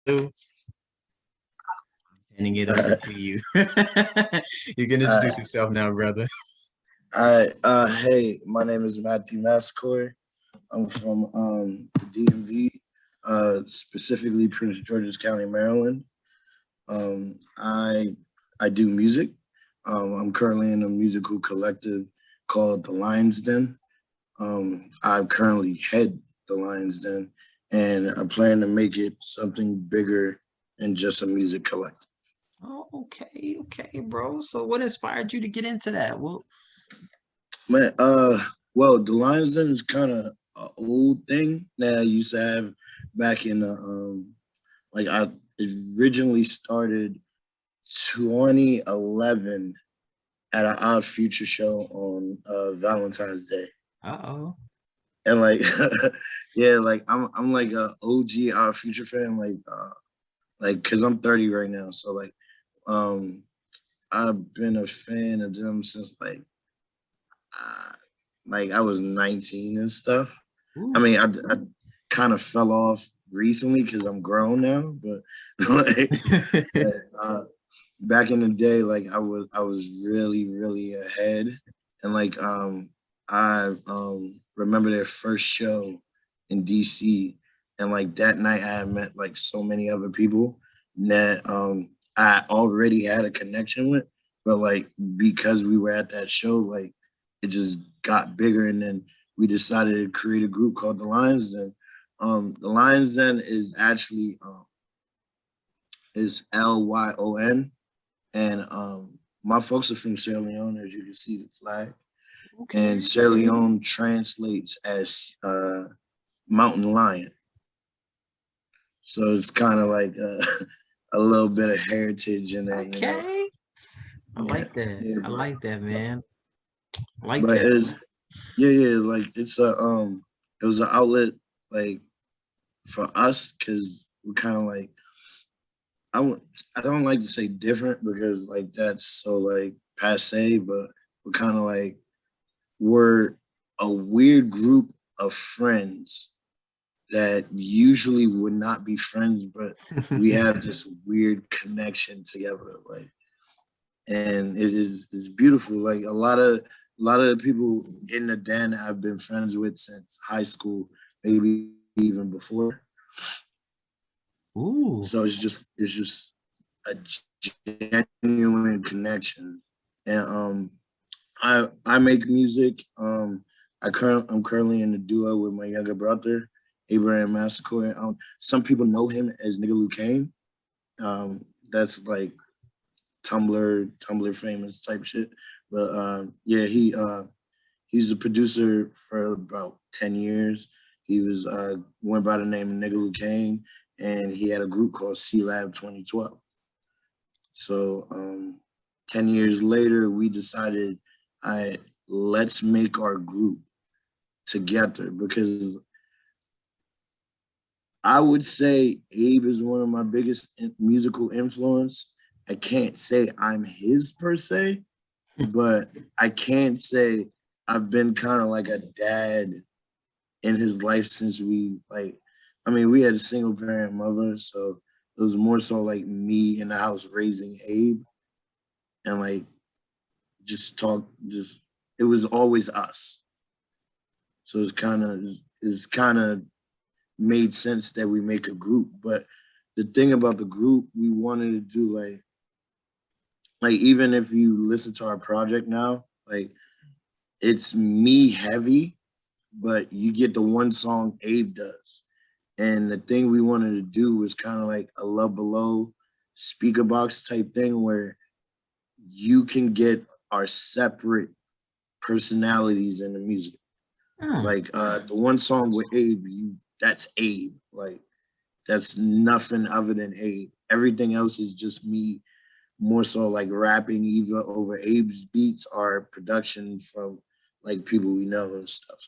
Handing it over Uh, to you. You can uh, introduce yourself now, brother. hey, my name is Mathew Massaquoi. I'm from the DMV, specifically Prince George's County, Maryland. I do music. I'm currently in a musical collective called the Lions Den. I currently head the Lions Den, and I plan to make it something bigger than just a music collective. Oh, okay, okay, bro. So what inspired you to get into that? Well, Man, well, the Lions Den is kind of an old thing that I used to have back in the like I originally started 2011 at an Odd Future show on Valentine's Day, uh-oh. and like yeah, like I'm like a OG Odd Future fan, like because I'm 30 right now, so um I've been a fan of them since uh, like I was 19 and stuff. I Ooh. mean, I kind of fell off recently because I'm grown now, but like uh, back in the day, like I was really ahead, and I remember their first show in DC, and like that night I had met like so many other people that I already had a connection with, but like because we were at that show, like it just got bigger, and then we decided to create a group called the Lions Den. The Lions Den is actually is Lyon, and my folks are from Sierra Leone, as you can see the flag, and Okay. Sierra Leone translates as mountain lion, so it's kind of like a little bit of heritage in there, you know. Okay. I Yeah, like that. yeah, I like that, man. I like but that. it's yeah, like it was an outlet like for us because we're kind of like I w- I don't like to say different because like that's so like passe, but we're kind of like we're a weird group of friends that usually would not be friends, but we have this weird connection together, like, and it's beautiful. Like a lot of the people in the den I've been friends with since high school, maybe even before. Ooh. So it's just a genuine connection, and I make music. I'm currently in a duo with my younger brother, Abraham Massaquoi. Some people know him as Nigga Luke Kane. That's like Tumblr famous type shit. But yeah, he's a producer for about 10 years. He was went by the name of Nigga Luke Kane, and he had a group called C Lab 2012. So 10 years later, we decided, I let's make our group together because I would say Abe is one of my biggest musical influence. I can't say I'm his per se, but I can say I've been kind of like a dad in his life since I mean, we had a single parent mother, so it was more so like me in the house raising Abe, and like just it was always us. So it's kind of made sense that we make a group. But the thing about the group, we wanted to do like even if you listen to our project now, like it's me heavy, but you get the one song Abe does. And the thing we wanted to do was kind of like a Love Below speaker box type thing where you can get our separate personalities in the music. Hmm. Like the one song with Abe, that's Abe. Like that's nothing other than Abe. Everything else is just me, more so like rapping either over Abe's beats or production from like people we know and stuff.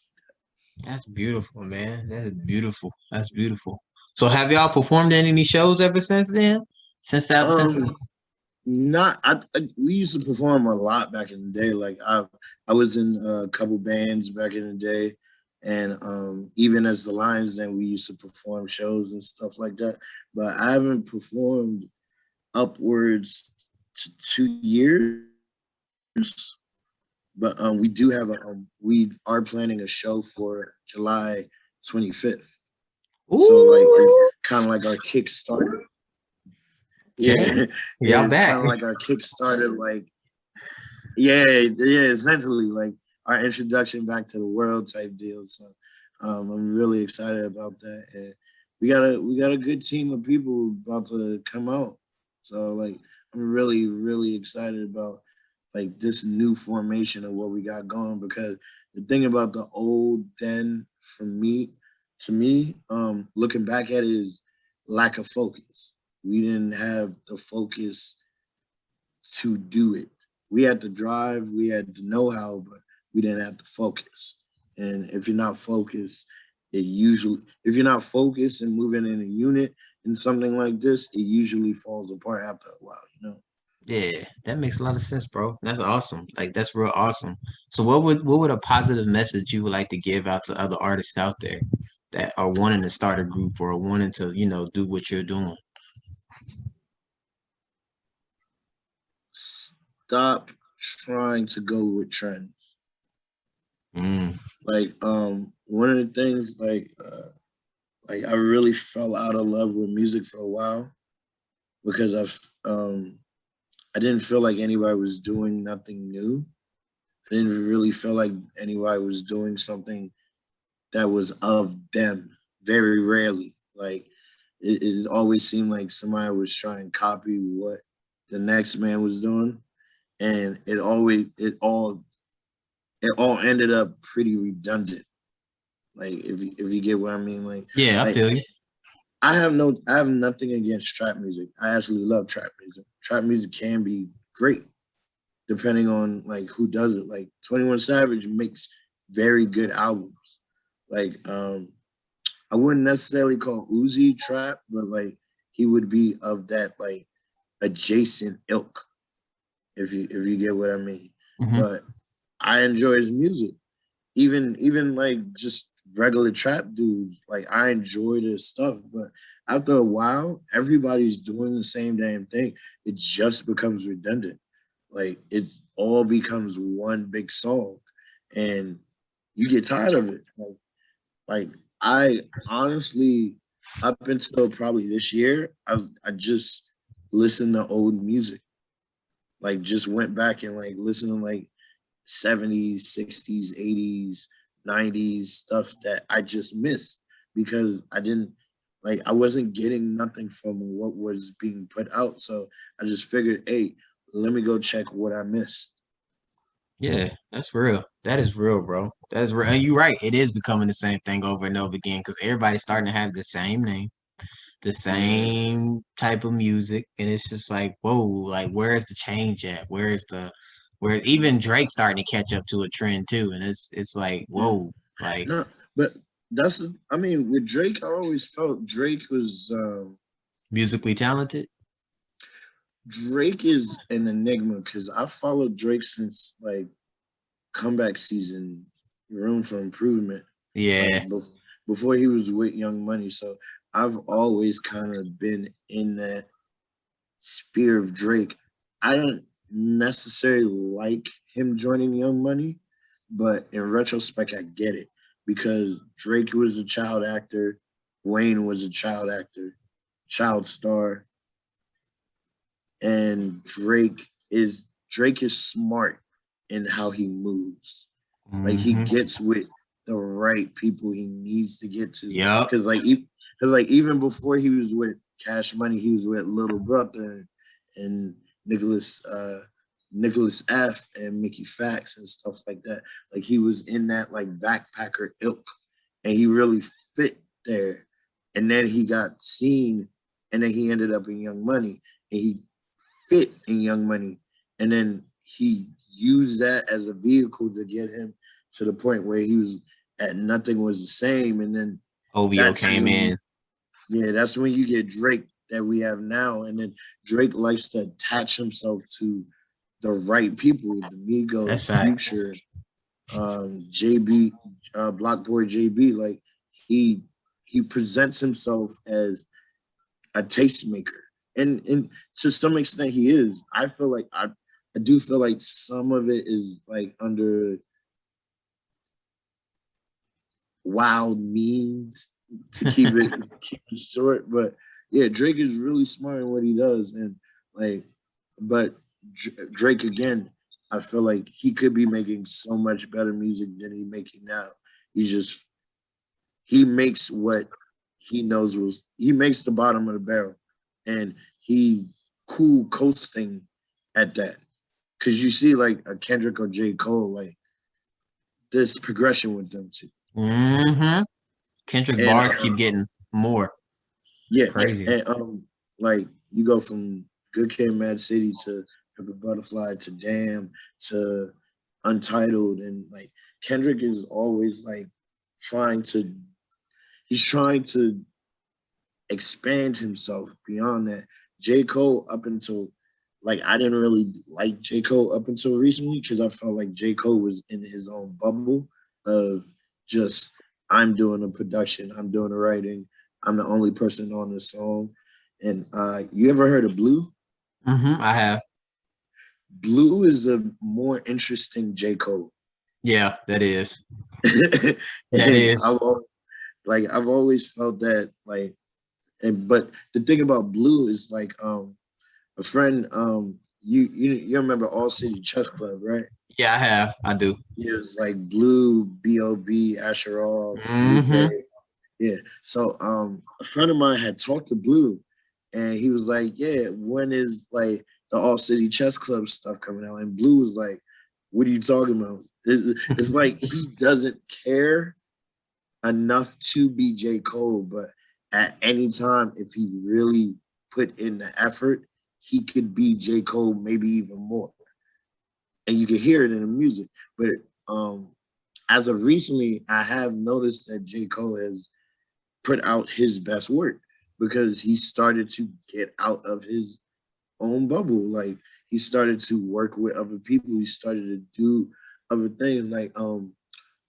That's beautiful, man. That's beautiful. That's beautiful. So have y'all performed in any shows ever since then? Since Um, Not we used to perform a lot back in the day. Like I was in a couple bands back in the day, And even as the Lions, then we used to perform shows and stuff like that. But I haven't performed upwards to 2 years. But we do have we are planning a show for July 25th. So like Ooh, kind of like our Kickstarter. okay. Yeah, yeah, Y'all it's back. kind of like our Kickstarter, like yeah, essentially like our introduction back to the world type deal. So I'm really excited about that, and we got a good team of people about to come out. So like I'm really excited about like this new formation of what we got going, because the thing about the old den for me, to me, looking back at it, is lack of focus. We didn't have the focus to do it. We had the drive, we had the know-how, but we didn't have the focus. And if you're not focused, if you're not focused and moving in a unit in something like this, it usually falls apart after a while, you know? Yeah, that makes a lot of sense, bro. That's awesome. Like that's real awesome. So what would a positive message you would like to give out to other artists out there that are wanting to start a group or wanting to, do what you're doing? Stop trying to go with trends. Mm, Like one of the things like I really fell out of love with music for a while because I didn't feel like anybody was doing nothing new. I didn't really feel like anybody was doing something that was of them. Very rarely. Like it always seemed like somebody was trying to copy what the next man was doing. And it all ended up pretty redundant. Like if you get what I mean, yeah, I like feel you. I have nothing against trap music. I actually love trap music. Trap music can be great depending on like who does it. Like 21 Savage makes very good albums. Like I wouldn't necessarily call Uzi trap, but like he would be of that like adjacent ilk, if you get what I mean. Hmm. But I enjoy his music. Even like just regular trap dudes, like I enjoy this stuff, but after a while, everybody's doing the same damn thing. It just becomes redundant. Like it all becomes one big song, and you get tired of it. Like I honestly, up until probably this year, I just listened to old music. Like just went back and like listened to like 70s, 60s, 80s, 90s stuff that I just missed because I wasn't getting nothing from what was being put out. So I just figured, hey, let me go check what I missed. Yeah, that's real. That is real, bro. That is real. And you're right. It is becoming the same thing over and over again because everybody's starting to have the same name, the Yeah. same type of music, and it's just like, whoa, like where's the change at? Where even Drake starting to catch up to a trend too, and it's like, Yeah. whoa, like No, but I mean, with Drake, I always felt musically talented. Drake is an enigma because I followed Drake since like comeback season, Room for Improvement, like Yeah, before he was with Young Money. So I've always kind of been in that sphere of Drake. I don't necessarily like him joining Young Money, but in retrospect, I get it because Drake was a child actor, Wayne was a child actor, child star, and Drake is smart in how he moves. Like he hmm, gets with the right people he needs to get to. yep. Cause even before he was with Cash Money, he was with Little Brother and Nicholas Nicholas F and Mickey Fax and stuff like that. Like he was in that like backpacker ilk, and he really fit there. And then he got seen, and then he ended up in Young Money, and he fit in Young Money, and then he used that as a vehicle to get him to the point where he was at Nothing Was the Same, and then OVO that's came when in. that's when you get Drake that we have now, and then Drake likes to attach himself to the right people, the That's Migos, facts. Future. JB, Block Boy JB, like he he presents himself as a tastemaker, and to some extent he is. I feel like I do feel like some of it is like under wild means to keep it short. But yeah, Drake is really smart in what he does, and like, but Drake again, I feel like he could be making so much better music than he's making now. He just he makes what he knows was he makes the bottom of the barrel, and he cool coasting at that. Cause you see like a Kendrick or J. Cole, like this progression with them too. Mm-hmm. Kendrick And bars keep getting more yeah, crazier. and like you go from Good Kid, Mad City to Pepper Butterfly to Damn to Untitled, and like Kendrick is always like trying to he's trying to expand himself beyond that. J. Cole up until like I didn't really like J. Cole up until recently because I felt like J. Cole was in his own bubble of just I'm doing the production, I'm doing the writing, I'm the only person on the song. And you ever heard of Blue? Mm-hmm. I have. Blue is a more interesting J. Cole. Yeah, that is. That and is. I've always felt that like and but the thing about Blue is like a friend you remember All City Chess Club, right? Yeah, I have. I do. He was like Blue, B.O.B., Asher Off, Mm-hmm. Lupe. Yeah. So a friend of mine had talked to Blue and he was like, yeah, when is like the All City Chess Club stuff coming out? And Blue was like, what are you talking about? It's like he doesn't care enough to be J. Cole, but at any time, if he really put in the effort, he could be J. Cole, maybe even more. And you can hear it in the music. But um, as of recently, I have noticed that J. Cole has put out his best work because he started to get out of his own bubble. Like he started to work with other people. He started to do other things like Oh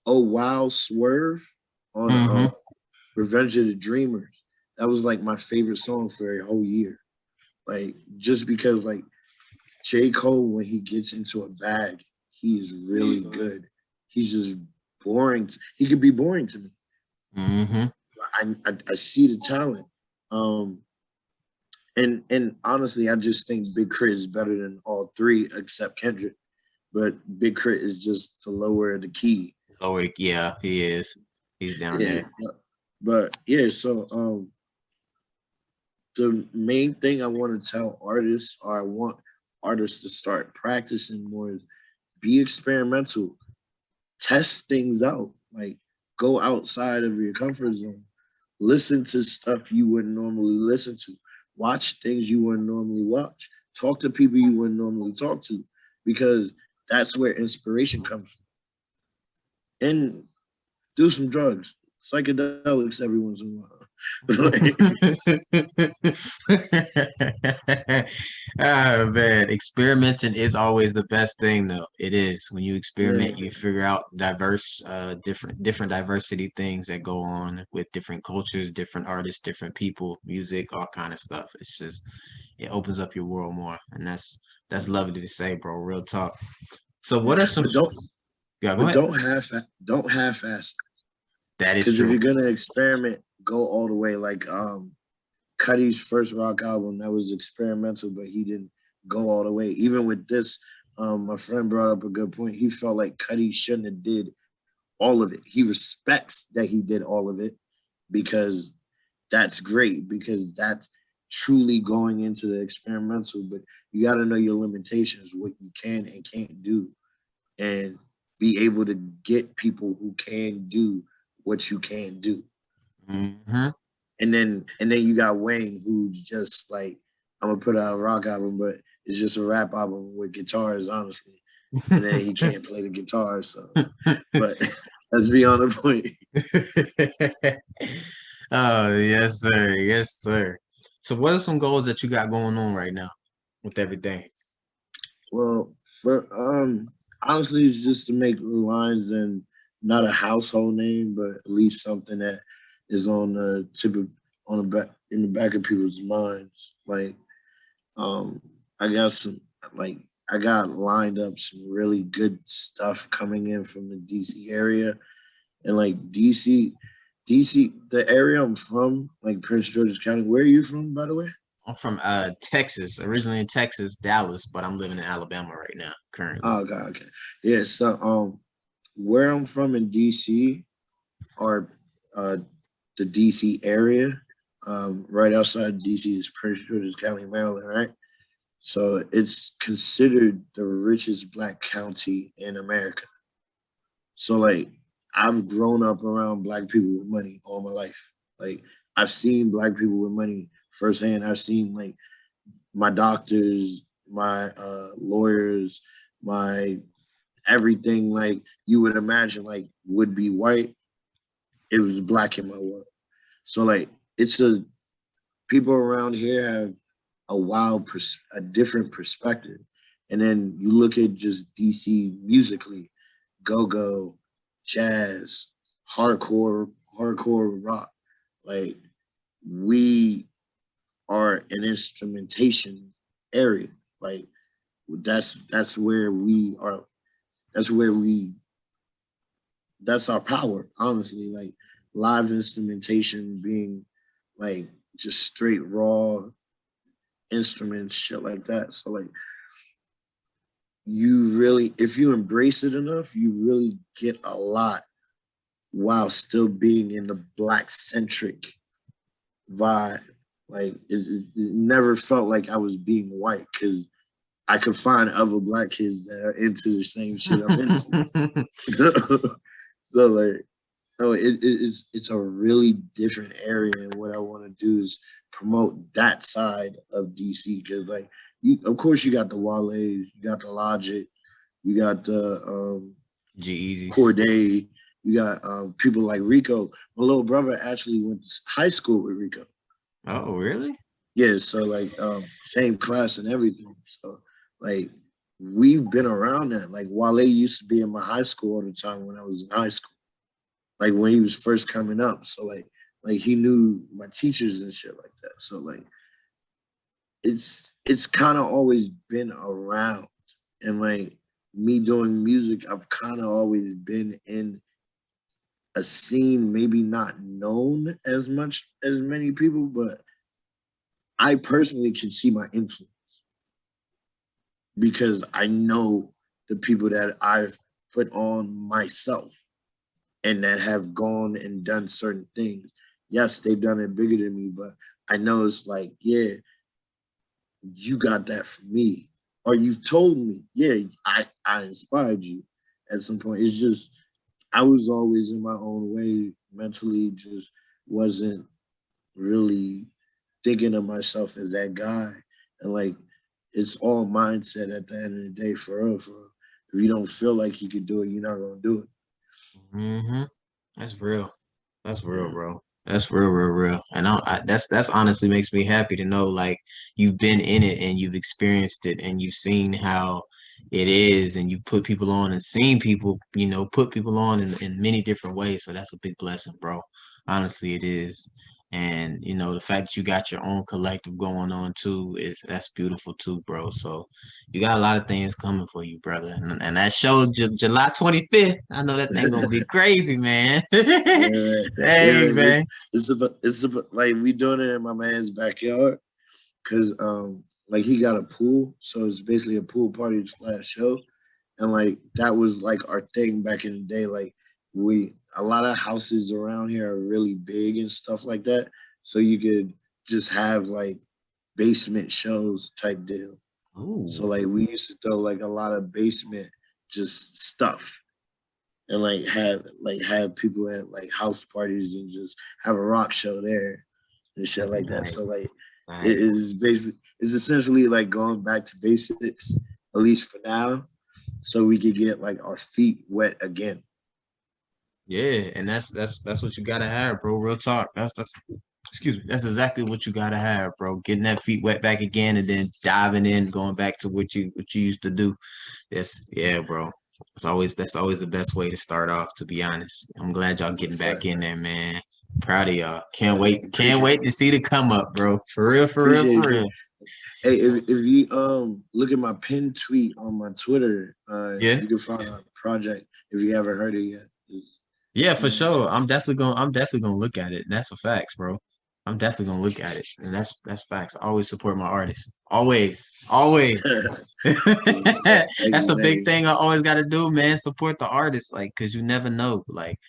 Wow Swerve on Mm-hmm. Revenge of the Dreamers. That was like my favorite song for a whole year. Like just because like J. Cole when he gets into a bag, he's really good. He's just boring. He could be boring to me. Mm-hmm. I see the talent. Um and honestly, I just think Big Crit is better than all three except Kendrick. But Big Crit is just the lower of the key. Lower, yeah, he is. He's down Yeah. there. But yeah, so the main thing I want to tell artists or I want artists to start practicing more is be experimental, test things out, like go outside of your comfort zone, listen to stuff you wouldn't normally listen to, watch things you wouldn't normally watch, talk to people you wouldn't normally talk to, because that's where inspiration comes from. And do some drugs, psychedelics every once in a while. Ah man, experimenting is always the best thing though. It is. When you Yeah, experiment, you figure out diverse different diversity things that go on with different cultures, different artists, different people, music, all kind of stuff. It's just it opens up your world more. And that's lovely to say, bro. Real talk. So yeah. what are some But don't yeah, go but ahead. don't half ass. That is Because if true. you're gonna experiment, go all the way. Like Cuddy's first rock album, that was experimental, but he didn't go all the way. Even with this, my friend brought up a good point. He felt like Cuddy shouldn't have did all of it. He respects that he did all of it because that's great because that's truly going into the experimental. But you got to know your limitations, what you can and can't do, and be able to get people who can do what you can do. Hmm. And then you got Wayne who's just like I'm gonna put out a rock album, but it's just a rap album with guitars, honestly. And then he can't play the guitar, so but let's be on the point. Oh, yes, sir. Yes, sir. So what are some goals that you got going on right now with everything? Well, for honestly, it's just to make lines and not a household name, but at least something that is on the tip of on the back in the back of people's minds. Like, um, I got some like I got lined up some really good stuff coming in from the DC area, and like DC, the area I'm from, like Prince George's County. Where are you from, by the way? I'm from Texas, originally in Texas, Dallas, but I'm living in Alabama right now, currently. Oh God, okay, yeah. So where I'm from in DC are uh the DC area. Right outside DC is Prince George's County, Maryland, right? So it's considered the richest black county in America. So like I've grown up around black people with money all my life. Like I've seen black people with money firsthand. I've seen like my doctors, my lawyers, my everything like you would imagine like would be white. It was black in my world. So like it's a people around here have a different perspective. And then you look at just DC musically, go go, jazz, hardcore rock. Like we are an instrumentation area. Like that's where we are. That's where we. That's our power. Honestly, like live instrumentation being like just straight raw instruments, shit like that. So like you really, if you embrace it enough, you really get a lot while still being in the black centric vibe. Like it never felt like I was being white because I could find other black kids that are into the same shit I'm into. So like, no, it's a really different area, and what I want to do is promote that side of DC because like you, of course, you got the Wale's, you got the Logic, you got the G-Eazy's. Corday, you got people like Rico. My little brother actually went to high school with Rico. Oh, really? Yeah, so like same class and everything. So like we've been around that. Like Wale used to be in my high school all the time when I was in high school. Like when he was first coming up. So like he knew my teachers and shit like that. So like it's kind of always been around. And like me doing music, I've kind of always been in a scene, maybe not known as much as many people, but I personally can see my influence because I know the people that I've put on myself and that have gone and done certain things. Yes, they've done it bigger than me, but I know it's like, yeah, you got that from me. Or you've told me, yeah, I inspired you at some point. It's just I was always in my own way mentally, just wasn't really thinking of myself as that guy. And like it's all mindset at the end of the day for real, for real. If you don't feel like you could do it, you're not gonna do it. Mm-hmm. That's real. That's real, Yeah. bro. That's real, real, real. And that's honestly makes me happy to know like you've been in it and you've experienced it and you've seen how it is and you put people on and seen people, put people on in many different ways. So that's a big blessing, bro. Honestly, it is. And the fact that you got your own collective going on too that's beautiful too, bro. So you got a lot of things coming for you, brother. And that show July 25th. I know that thing gonna be crazy, man. Yeah, Dang, yeah, man. it's about, like we doing it in my man's backyard because like he got a pool, so it's basically a pool party slash show, and like that was like our thing back in the day. Like we a lot of houses around here are really big and stuff like that, so you could just have like basement shows type deal. So Ooh. like we used to throw like a lot of basement just stuff and like have people at like house parties and just have a rock show there and shit like that. So Nice. like it Nice. is basically it's essentially like going back to basics, at least for now, so we could get like our feet wet again. Yeah, and that's what you gotta have, bro. Real talk. That's excuse me. That's exactly what you gotta have, bro. Getting that feet wet back again and then diving in, going back to what you used to do. Yes, yeah, bro. That's always the best way to start off, to be honest. I'm glad y'all getting For back in there, man. Proud of y'all. Can't appreciate wait to see the come up, bro. For real, for real, appreciate for you. real. Hey, if you look at my pinned tweet on my Twitter, Yeah. you can find our project if you haven't heard it yet. Yeah, for Um, sure. I'm definitely gonna look at it. That's a facts, bro. I'm definitely gonna look at it. And that's facts. I always support my artists. Always. Always. That's a thank big you. thing I always gotta do, man. Support the artist. Like, cause you never know. Like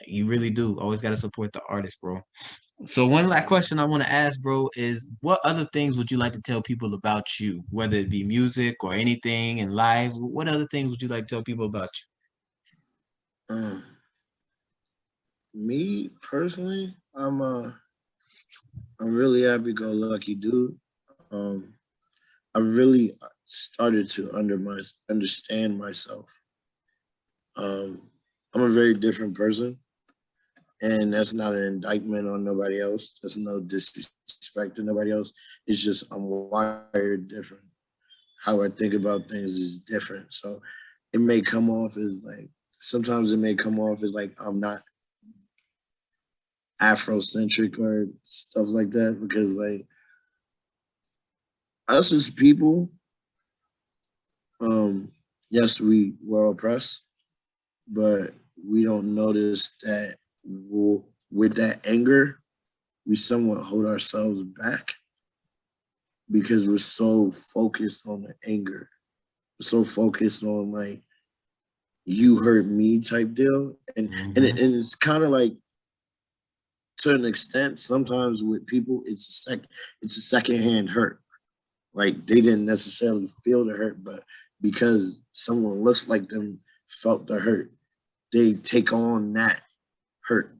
you really do. Always gotta support the artist, bro. So one last question I want to ask, bro, is what other things would you like to tell people about you? Whether it be music or anything in life, what other things would you like to tell people about Um, Me personally, I'm really happy go lucky dude. Um, I really started to understand myself. Um, I'm a very different person, and that's not an indictment on nobody else. There's no disrespect to nobody else. It's just I'm wired different. How I think about things is different. So it may come off as like sometimes it may come off as like I'm not Afrocentric or stuff like that because like us as people, um, yes, we were oppressed, but we don't notice that with that anger, we somewhat hold ourselves back because we're so focused on the anger. We're so focused on like you hurt me type deal. you? And it's kind of like to an extent, sometimes with people, it's a secondhand hurt. Like they didn't necessarily feel the hurt, but because someone looks like them felt the hurt, they take on that hurt.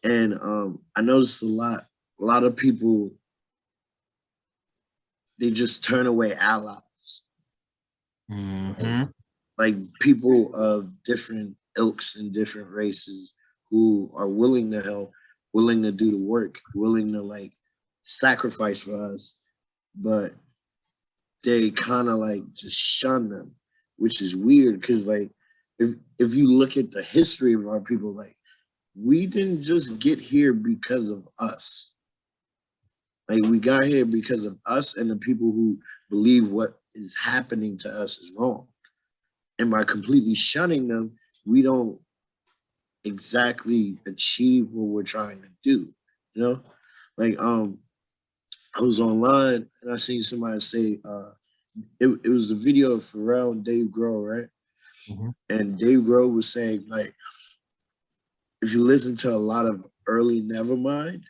And I noticed a lot of people they just turn away allies, like Mm-hmm. like people of different ilks and different races who are willing to help, willing to do the work, willing to like sacrifice for us, but they kind of like just shun them, which is weird because like if you look at the history of our people, like we didn't just get here because of us. Like we got here because of us and the people who believe what is happening to us is wrong. And by completely shunning them, we don't exactly achieve what we're trying to do. You know, like I was online and I seen somebody say it was the video of Pharrell and Dave Grohl, right? Mm-hmm. And Dave Grohl was saying like if you listen to a lot of early Nevermind,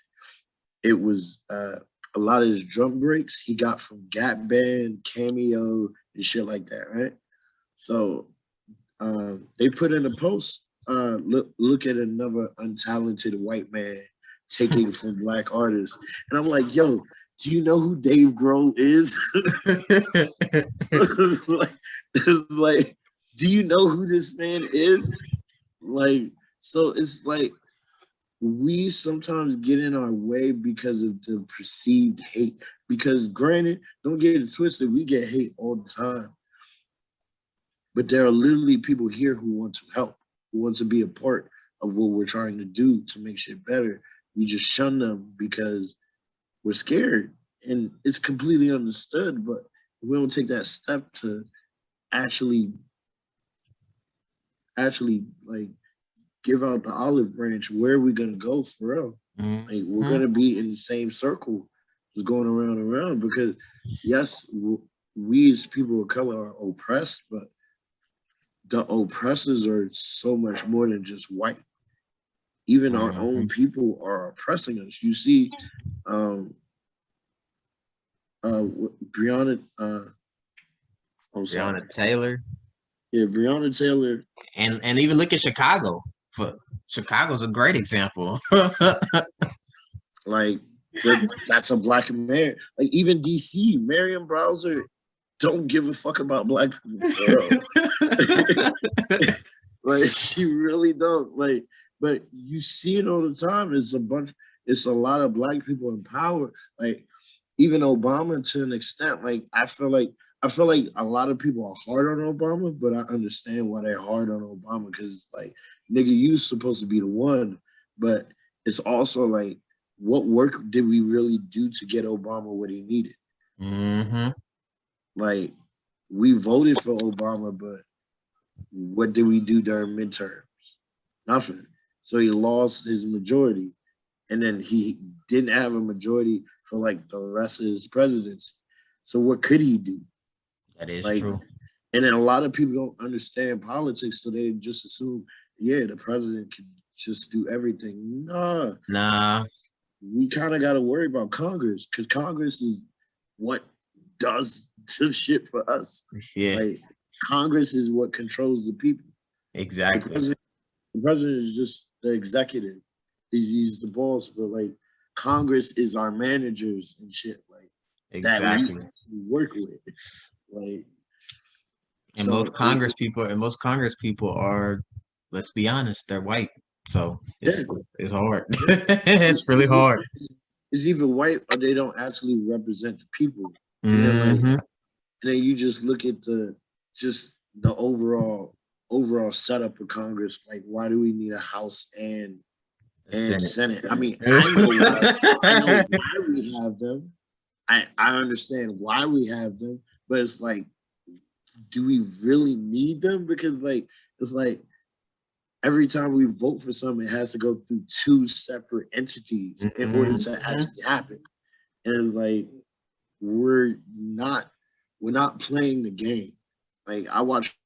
it was a lot of his drum breaks he got from Gap Band, Cameo, and shit like that, right? So they put in a post, look at another untalented white man taking from black artists. And I'm like, yo, do you know who Dave Grohl is? like, like, do you know who this man is? Like, so it's like we sometimes get in our way because of the perceived hate. Because granted, don't get it twisted, we get hate all the time. But there are literally people here who want to help, who want to be a part of what we're trying to do to make shit better. We just shun them because we're scared. And it's completely understood, but we don't take that step to actually like give out the olive branch, where are we gonna go for real? Like we're Mm-hmm. gonna be in the same circle, just going around and around. Because yes, we as people of color are oppressed, but the oppressors are so much more than just white. Even our Mm-hmm. own people are oppressing us. You see, um, Breonna, I'm sorry, Breonna Taylor. yeah, Breonna Taylor, And even look at Chicago. For Chicago's a great example. like that's a black man. Like even DC, Marion Browser don't give a fuck about black people for real. Like she really don't. Like, but you see it all the time. It's a lot of black people in power. Like even Obama to an extent. Like I feel like I feel like a lot of people are hard on Obama, but I understand why they're hard on Obama because it's like, nigga, you supposed to be the one, but it's also like, what work did we really do to get Obama what he needed? Mm-hmm. Like, we voted for Obama, but what did we do during midterms? Nothing. So he lost his majority, and then he didn't have a majority for like the rest of his presidency. So what could he do? That is Like, true. and then a lot of people don't understand politics, so they just assume, yeah, the president can just do everything. Nah, Nah. we kind of got to worry about Congress because Congress is what does the shit for us. Yeah. Like, Congress is what controls the people. The Exactly. president, the president is just the executive. He's the boss, but like Congress is our managers and shit like that Exactly. we work with. Like, And so most Congress people are, let's be honest, they're white. So yeah, it's hard. yeah. It's really hard. It's either white or they don't actually represent the people. And then like, Mm-hmm. and then you just look at the overall setup of Congress. Like, why do we need a House The and Senate. Senate? I mean, I know why we have them. I understand why we have them, but it's like, do we really need them? Because like, it's like every time we vote for something, it has to go through two separate entities in order to Mm-hmm. actually happen. And it's like, we're not we're not playing the game. Like, I watch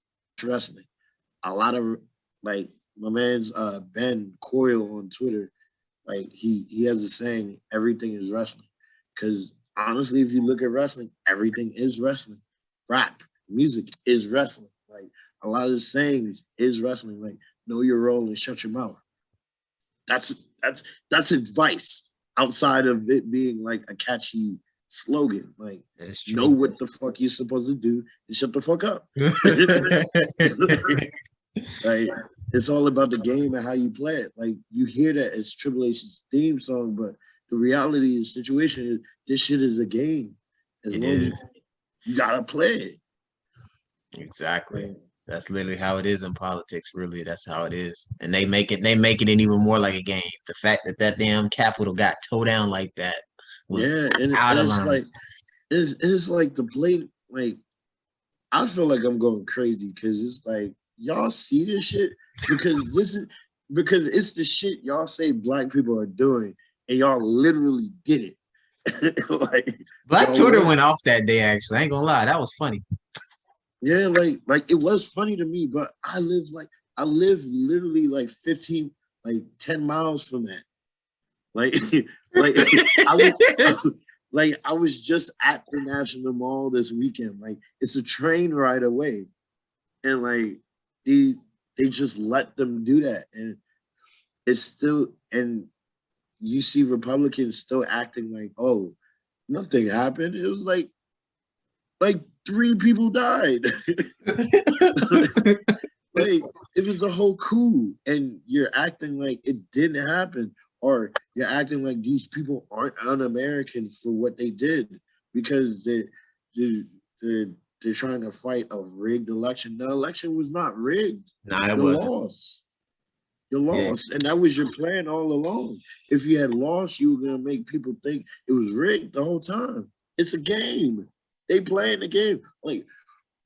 wrestling. A lot of like my man's Ben Coyle on Twitter, like he has a saying, everything is wrestling. Because honestly, if you look at wrestling, everything is wrestling. Rap, music is wrestling. Like, a lot of the sayings is wrestling. Like, know your role and shut your mouth. That's that's that's advice outside of it being like a catchy slogan. Like, That's know true. what the fuck you're supposed to do and shut the fuck up. Like, it's all about the game and how you play it. Like, you hear that as Triple H's theme song, but the reality of the situation is this shit is a game. As It long as is. you gotta play it. Exactly. Like, That's literally how it is in politics, really. That's how it is. And they make it even more like a game. The fact that that damn Capitol got towed down like that was yeah, and out of it's line. like it's like the play. Like, I feel like I'm going crazy because it's like, y'all see this shit because it's the shit y'all say black people are doing and y'all literally did it. Like, Black y'all Twitter went, went off that day, actually. I ain't gonna lie. That was funny. yeah, like it was funny to me, but I live literally like 15, like 10 miles from that. Like, like I was like I was just at the National Mall this weekend. Like, it's a train ride away. And like, they they just let them do that. And it's still, and you see Republicans still acting like, oh, nothing happened. It was like three people died. Like, it was a whole coup, and you're acting like it didn't happen, or you're acting like these people aren't un-American for what they did because they, they they're trying to fight a rigged election. The election was not rigged. Nah, it You wasn't. lost. You Yeah, lost, and that was your plan all along. If you had lost, you were gonna make people think it was rigged the whole time. It's a game. They playing the game. Like,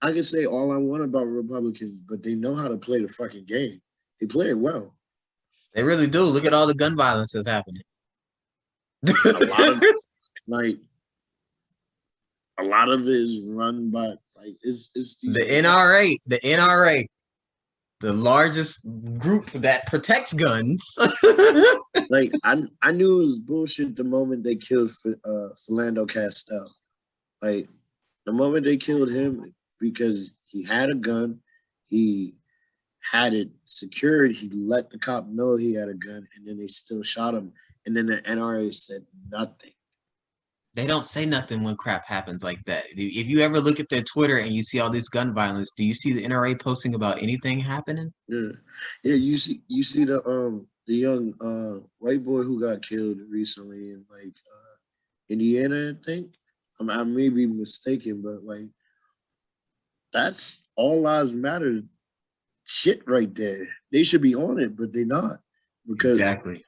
I can say all I want about Republicans, but they know how to play the fucking game. They play it well. they really do. Look at all the gun violence that's happening. A lot of like a lot of it is run by like it's these The black. NRA, the NRA, the largest group that protects guns. Like, I knew it was bullshit the moment they killed Philando Castile. Like, the moment they killed him because he had a gun, he had it secured. He let the cop know he had a gun, and then they still shot him. And then the NRA said nothing. They don't say nothing when crap happens like that. If you ever look at their Twitter and you see all this gun violence, do you see the NRA posting about anything happening? Yeah, yeah. You see the young white boy who got killed recently in Indiana, I think. I may be mistaken, but like that's all lives matter shit right there. They should be on it, but they're not, because Exactly.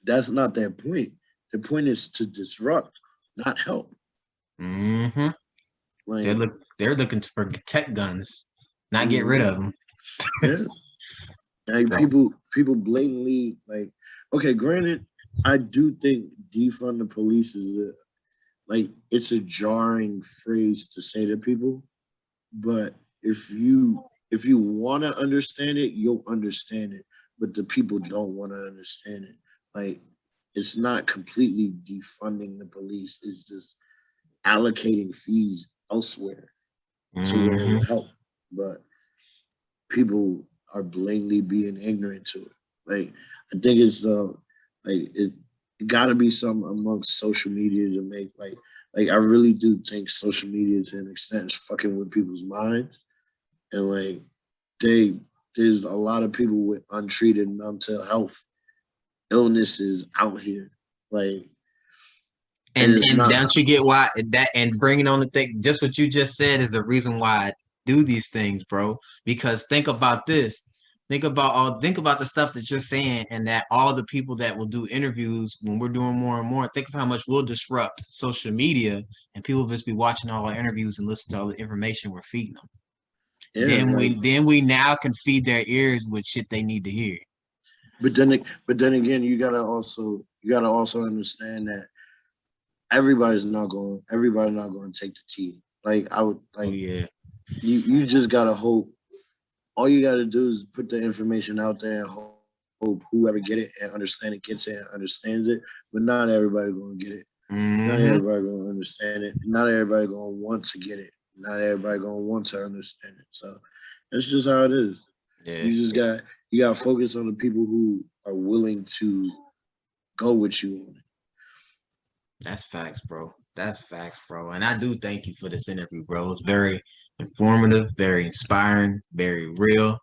that's not their point. The point is to disrupt, not help. Mm-hmm. They're Like, look they're looking for tech guns, not get rid mhm, of them. yeah, like So people blatantly like. Okay, granted, I do think defund the police is like it's a jarring phrase to say to people, but if you want to understand it, you'll understand it. But the people don't want to understand it. Like, it's not completely defunding the police. It's just allocating fees elsewhere to where it hmm will help. But people are blatantly being ignorant to it. Like, I think it's like it got to be some amongst social media to make like I really do think social media to an extent is fucking with people's minds, and like they there's a lot of people with untreated mental health illnesses out here, like, and it's and not. don't you get why that and bringing on the thing, just what you just said is the reason why I do these things, bro. Because think about this. Think about the stuff that you're saying, and that all the people that will do interviews when we're doing more and more, think of how much we'll disrupt social media, and people will just be watching all our interviews and listen to all the information we're feeding them. Yeah, like, Then we now can feed their ears with shit they need to hear. but then again, you gotta also understand that everybody's not going to take the tea. Like, I would Oh like yeah. you just gotta hope. All you gotta do is put the information out there and hope whoever get it and understand it gets it and understands it. But not everybody gonna get it. Not hmm everybody gonna understand it. Not everybody gonna want to get it. Not everybody gonna want to understand it. So that's just how it is. Yeah. You just got you got to focus on the people who are willing to go with you on it. That's facts, bro. That's facts, bro. And I do thank you for this interview, bro. It's very informative, very inspiring, very real,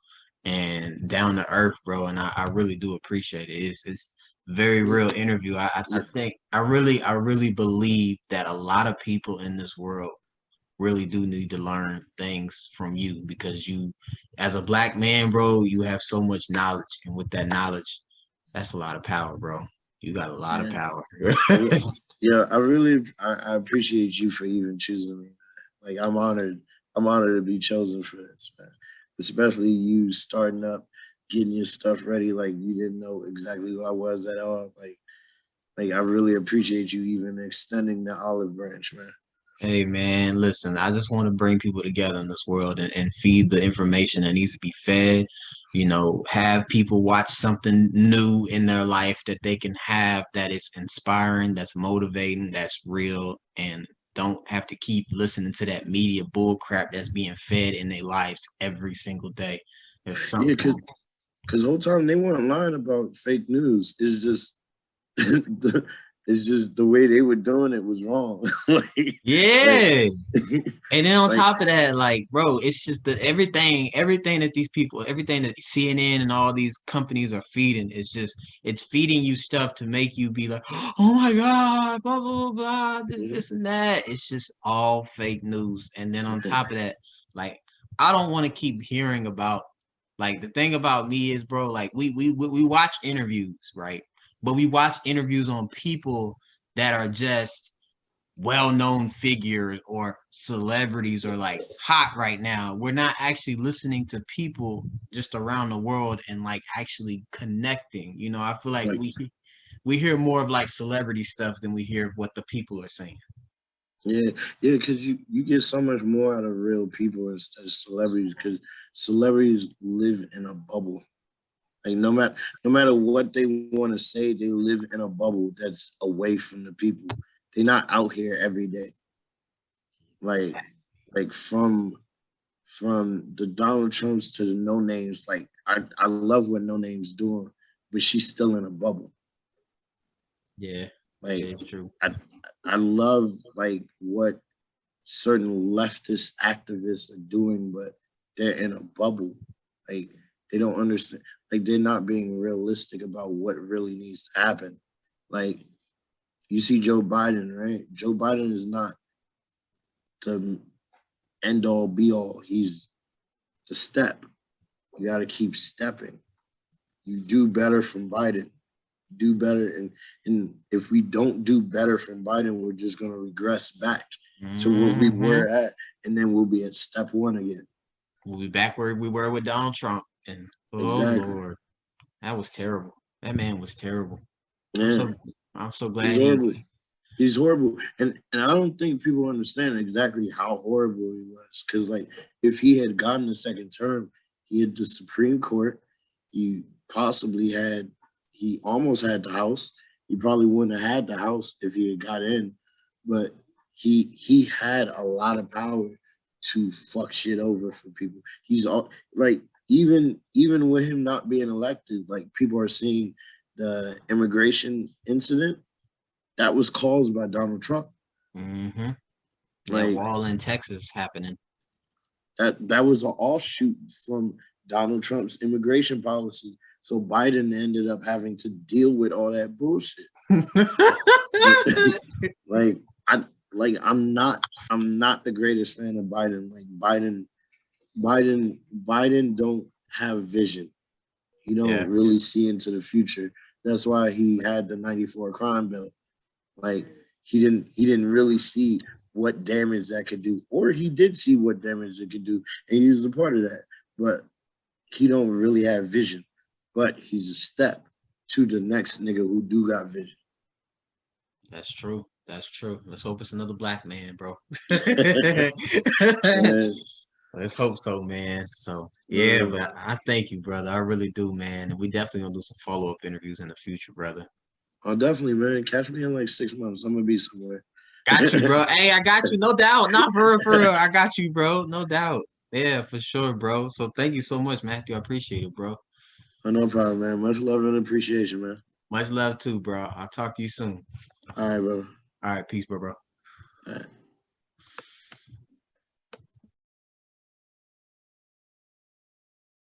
and down to earth, bro. And I really do appreciate it. It's very Yeah, real interview. I yeah, think I really believe that a lot of people in this world really do need to learn things from you, because you, as a black man, bro, you have so much knowledge, and with that knowledge, that's a lot of power, bro. You got a lot of yeah. power. Yeah, yeah, I appreciate you for even choosing me. Like, I'm honored. I'm honored to be chosen for this, man. Especially you starting up, getting your stuff ready. Like, you didn't know exactly who I was at all. Like I really appreciate you even extending the olive branch, man. Hey man, listen, I just want to bring people together in this world, and feed the information that needs to be fed. Have people watch something new in their life that they can have, that is inspiring, that's motivating, that's real, and don't have to keep listening to that media bull crap that's being fed in their lives every single day. There's Yeah, something cause the whole time they weren't lying about fake news. It's just it's just the way they were doing it was wrong. Like, yeah. And then on like, top of that, like, bro, it's just everything that these people, everything that CNN and all these companies are feeding is just, it's feeding you stuff to make you be like, oh my God, blah, blah, blah, blah, yeah, this, and that. It's just all fake news. And then on top of that, like, I don't want to keep hearing about, like, the thing about me is, bro, like, we watch interviews, right? But we watch interviews on people that are just well-known figures or celebrities, or like hot right now. We're not actually listening to people just around the world and like actually connecting. I feel like like, we hear more of like celebrity stuff than we hear of what the people are saying. yeah, yeah, because you get so much more out of real people instead of celebrities. Because celebrities live in a bubble. Like, no matter what they want to say, they live in a bubble that's away from the people. They're not out here every day. Like like from the Donald Trumps to the no names. Like, I love what no names doing, but she's still in a bubble. Yeah, Like, it's true. I I love like what certain leftist activists are doing, but they're in a bubble. Like, they don't understand. Like, they're not being realistic about what really needs to happen. Like, you see Joe Biden, right? Joe Biden is not the end all be all. He's the step. You got to keep stepping. You do better from Biden. Do better, and if we don't do better from Biden, we're just gonna regress back to where we were at, and then we'll be at step one again. We'll be back where we were with Donald Trump. And oh Exactly. Lord, that was terrible. That man was terrible. Yeah, I'm so he's glad horrible. He's horrible, and I don't think people understand exactly how horrible he was. Because like, if he had gotten a second term, he had the Supreme Court. He possibly had. He almost had the House. He probably wouldn't have had the House if he had got in, but he had a lot of power to fuck shit over for people. He's all like even with him not being elected, like people are seeing the immigration incident that was caused by Donald Trump. Mm-hmm. That Like wall in Texas happening. that was an offshoot from Donald Trump's immigration policy. So Biden ended up having to deal with all that bullshit. like I I'm not the greatest fan of Biden. Like Biden don't have vision. He don't Yeah. really see into the future. That's why he had the 94 crime bill. Like he didn't really see what damage that could do. Or he did see what damage it could do, and he was a part of that. But he don't really have vision. But he's a step to the next nigga who do got vision. That's true. That's true. Let's hope it's another black man, bro. Let's hope so, man. So yeah, but I thank you, brother. I really do, man. And we definitely gonna do some follow-up interviews in the future, brother. Oh, definitely, man. Catch me in like 6 months. I'm gonna be somewhere. Got you, bro. Hey, I got you, no doubt. Not for real, for real. I got you, bro. No doubt. Yeah, for sure, bro. So thank you so much, Matthew. I appreciate it, bro. Oh, no problem, man. Much love and appreciation, man. Much love too, bro. I'll talk to you soon. All right, bro. All right, peace, bro. All right.